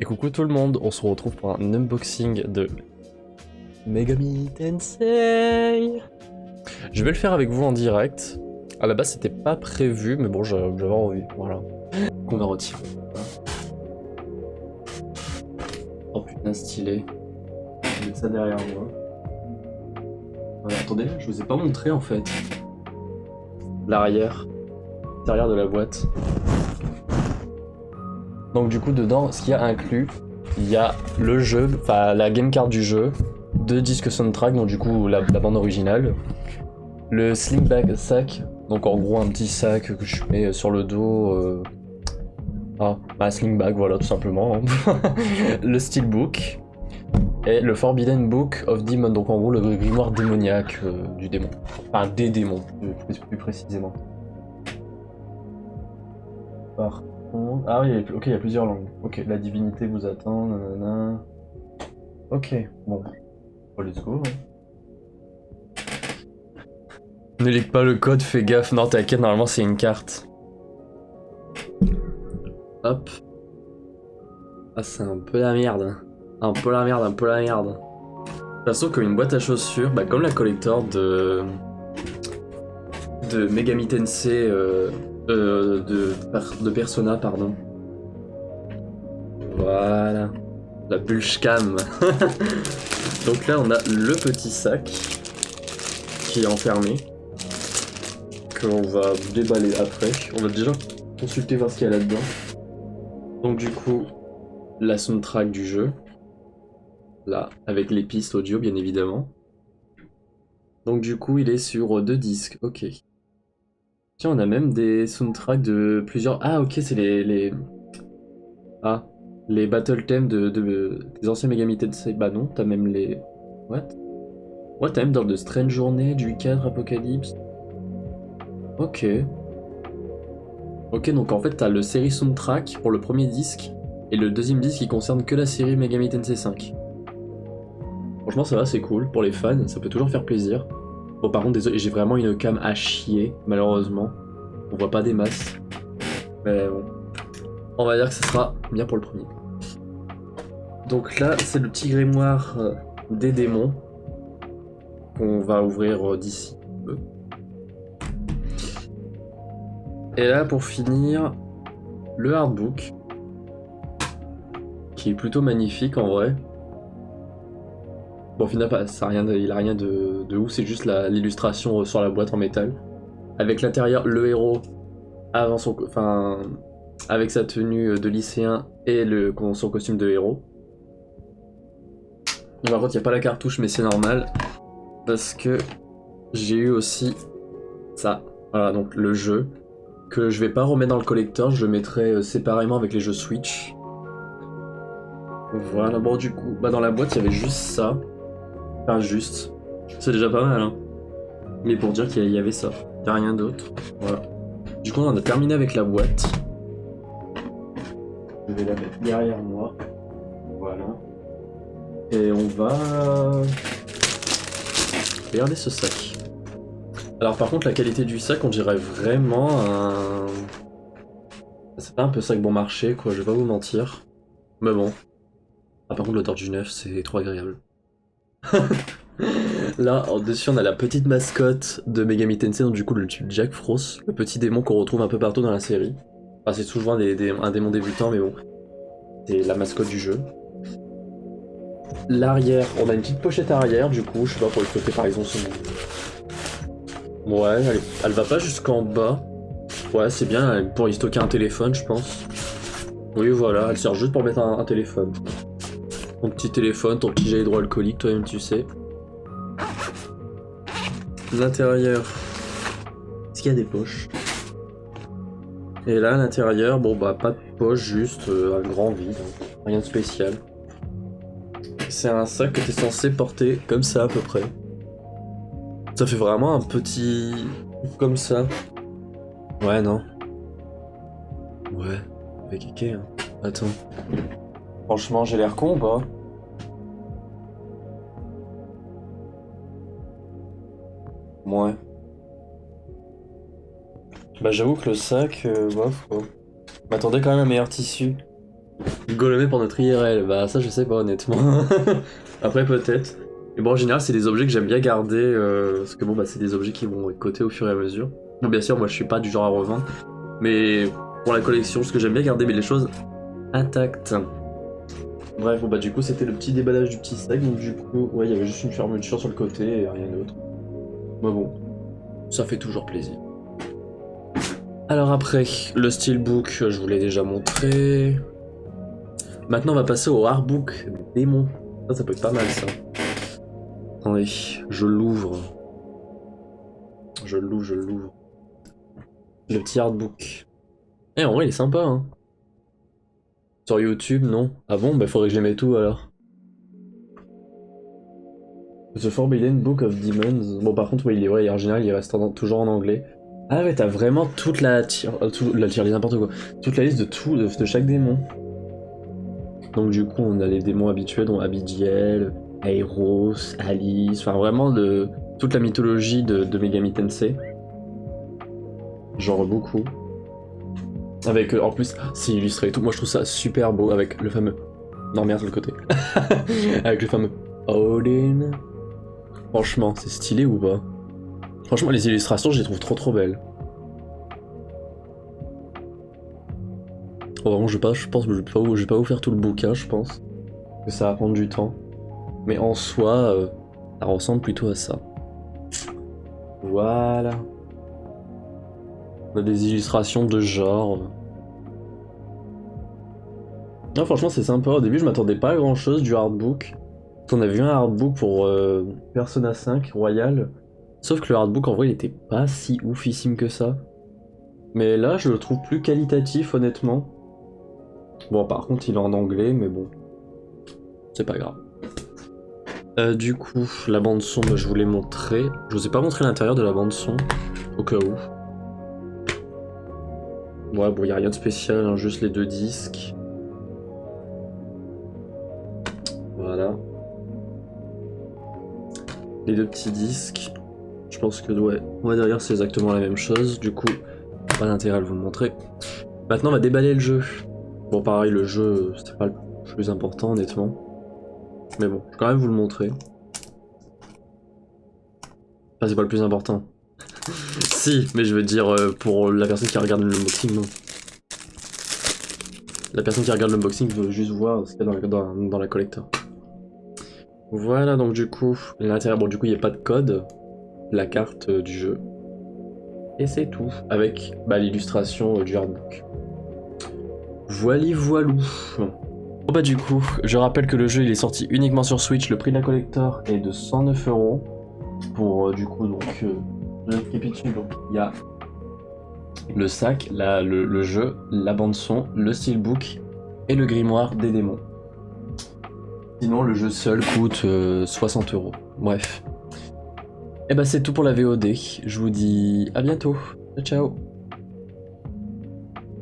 Et coucou tout le monde, on se retrouve pour un unboxing de Megami Tensei. Je vais le faire avec vous en direct. À la base c'était pas prévu, mais bon j'avais envie, voilà. Qu'on va retirer. Oh putain stylé. Je vais mettre ça derrière moi. Attendez, je vous ai pas montré en fait. L'arrière. L'intérieur de la boîte. Donc du coup dedans, ce qu'il y a inclus, il y a le jeu, enfin la game card du jeu, 2 disques soundtrack, donc du coup la bande originale, le sling bag sac, donc en gros un petit sac que je mets sur le dos, un sling bag voilà tout simplement, hein. Le steelbook, et le Forbidden Book of Demon, donc en gros le grimoire démoniaque du démon, enfin des démons plus précisément. Ah oui, ok, il y a plusieurs langues. Ok, la divinité vous attend, nanana. Ok, bon. Let's go. Hein. Ne lis pas le code, fais gaffe. Non, t'inquiète, normalement c'est une carte. Hop. Ah, c'est un peu la merde. Un peu la merde, un peu la merde. De toute façon, comme une boîte à chaussures, bah, comme la collector de Megami Tensei, de Persona, pardon. Voilà. La Bullshcam. Donc là, on a le petit sac qui est enfermé, que l'on va déballer après. On va déjà consulter voir ce qu'il y a là-dedans. Donc du coup, la soundtrack du jeu, là, avec les pistes audio bien évidemment. Donc du coup, il est sur 2 disques, ok. Tiens, on a même des soundtracks de plusieurs... Ah ok, c'est les battle themes des anciens Megami Tensei. Bah non, t'as même les... What? Ouais, t'as même dans de Strange Journey, du 4 Apocalypse. Ok. Ok, donc en fait, t'as le série soundtrack pour le premier disque, et le deuxième disque qui concerne que la série Megami Tensei 5. Franchement, ça va, c'est cool. Pour les fans, ça peut toujours faire plaisir. Bon, par contre, désolé, j'ai vraiment une cam à chier, malheureusement. On voit pas des masses. Mais bon. On va dire que ce sera bien pour le premier. Donc là, c'est le petit grimoire des démons qu'on va ouvrir d'ici peu. Et là, pour finir, le hardbook, qui est plutôt magnifique en vrai. Bon, au final, il a rien de ouf, c'est juste l'illustration sur la boîte en métal. Avec l'intérieur, le héros, avec sa tenue de lycéen et son costume de héros. Par contre, il n'y a pas la cartouche, mais c'est normal. Parce que j'ai eu aussi ça. Voilà, donc le jeu. Que je vais pas remettre dans le collector, je le mettrai séparément avec les jeux Switch. Voilà, bon, du coup, dans la boîte, il y avait juste ça. Enfin, juste. C'est déjà pas mal, hein. Mais pour dire qu'il y avait ça. Il n'y a rien d'autre. Voilà. Du coup, on a terminé avec la boîte. Je vais la mettre derrière moi. Voilà. Et on va... Regardez ce sac. Alors par contre, la qualité du sac, on dirait vraiment un... C'est pas un peu sac bon marché, quoi, je vais pas vous mentir. Mais bon. Ah, par contre, l'odeur du neuf, c'est trop agréable. Là, dessus, on a la petite mascotte de Megami Tensei, donc du coup, le tube Jack Frost, le petit démon qu'on retrouve un peu partout dans la série. Enfin, c'est souvent un démon débutant, mais bon. C'est la mascotte du jeu. L'arrière, on a une petite pochette arrière, du coup, je sais pas, pour stocker par exemple son... Ouais, elle va pas jusqu'en bas. Ouais, c'est bien, pour y stocker un téléphone, je pense. Oui, voilà, elle sert juste pour mettre un téléphone. Ton petit téléphone, ton petit gel hydroalcoolique, toi-même tu sais. L'intérieur. Est-ce qu'il y a des poches? Et là, à l'intérieur, bon bah pas de poche, juste un grand vide. Rien de spécial. C'est un sac que t'es censé porter comme ça à peu près. Ça fait vraiment un petit... comme ça. Ouais, non. Ouais, avec kéké, hein. Attends. Franchement, j'ai l'air con ou pas? Ouais. Bah j'avoue que le sac, bof quoi. M'attendais quand même à un meilleur tissu. Golemé pour notre IRL, bah ça je sais pas honnêtement. Après peut-être. Mais bon en général c'est des objets que j'aime bien garder, parce que bon bah c'est des objets qui vont être cotés au fur et à mesure. Bon bien sûr moi je suis pas du genre à revendre, mais pour la collection, ce que j'aime bien garder mais les choses intactes. Bref bon bah du coup c'était le petit déballage du petit sac, donc du coup ouais il y avait juste une fermeture sur le côté et rien d'autre. Mais bon, ça fait toujours plaisir. Alors après, le steelbook je vous l'ai déjà montré. Maintenant, on va passer au artbook des démons. Ça peut être pas mal, ça. Attendez, je l'ouvre. Je l'ouvre. Le petit artbook. Eh, en vrai, il est sympa, hein. Sur YouTube, non. Ah bon, bah faudrait que je les mette tout, alors. The Forbidden Book of Demons. Bon, par contre, oui, il est vrai, en général, il reste toujours en anglais. Ah ouais, t'as vraiment toute la tier n'importe quoi. Toute la liste de chaque démon. Donc du coup, on a les démons habituels, dont Abigail, Aeros, Alice, enfin vraiment toute la mythologie de Megami Tensei. Genre beaucoup. Avec, en plus, c'est illustré et tout. Moi, je trouve ça super beau avec le fameux... Non, merde, le côté. Avec le fameux Odin. Franchement, c'est stylé ou pas? Franchement, les illustrations, je les trouve trop belles. Oh, vraiment, je pense que je vais pas vous faire tout le bouquin, je pense. Que ça va prendre du temps. Mais en soi, ça ressemble plutôt à ça. Voilà. On a des illustrations de genre. Non, franchement, c'est sympa. Au début, je m'attendais pas à grand chose du artbook. On a vu un artbook pour Persona 5 Royal. Sauf que le artbook, en vrai, il était pas si oufissime que ça. Mais là, je le trouve plus qualitatif, honnêtement. Bon, par contre, il est en anglais, mais bon. C'est pas grave. Du coup, la bande-son, bah, je vous l'ai montré. Je vous ai pas montré l'intérieur de la bande-son, au cas où. Ouais, bon, y a rien de spécial, hein, juste les deux disques. Voilà. Les deux petits disques. Je pense que, ouais, derrière, c'est exactement la même chose. Du coup, pas d'intérêt à vous le montrer. Maintenant, on va déballer le jeu. Bon, pareil, le jeu, c'était pas le plus important, honnêtement. Mais bon, je vais quand même vous le montrer. Enfin, c'est pas le plus important. Si, mais je veux dire, pour la personne qui regarde l'unboxing, non. La personne qui regarde l'unboxing veut juste voir ce qu'il y a dans la collector. Voilà, donc du coup, l'intérieur, bon, du coup, il n'y a pas de code. La carte du jeu. Et c'est tout, avec bah, l'illustration du artbook. Voili voilou. Bon bah du coup, je rappelle que le jeu il est sorti uniquement sur Switch, le prix de la collector est de 109 €. Pour du coup donc le récapitule, donc il y a le sac, le jeu, la bande son, le steelbook et le grimoire des démons. Sinon le jeu seul coûte 60 €. Bref. Et bah c'est tout pour la VOD, je vous dis à bientôt, ciao ciao.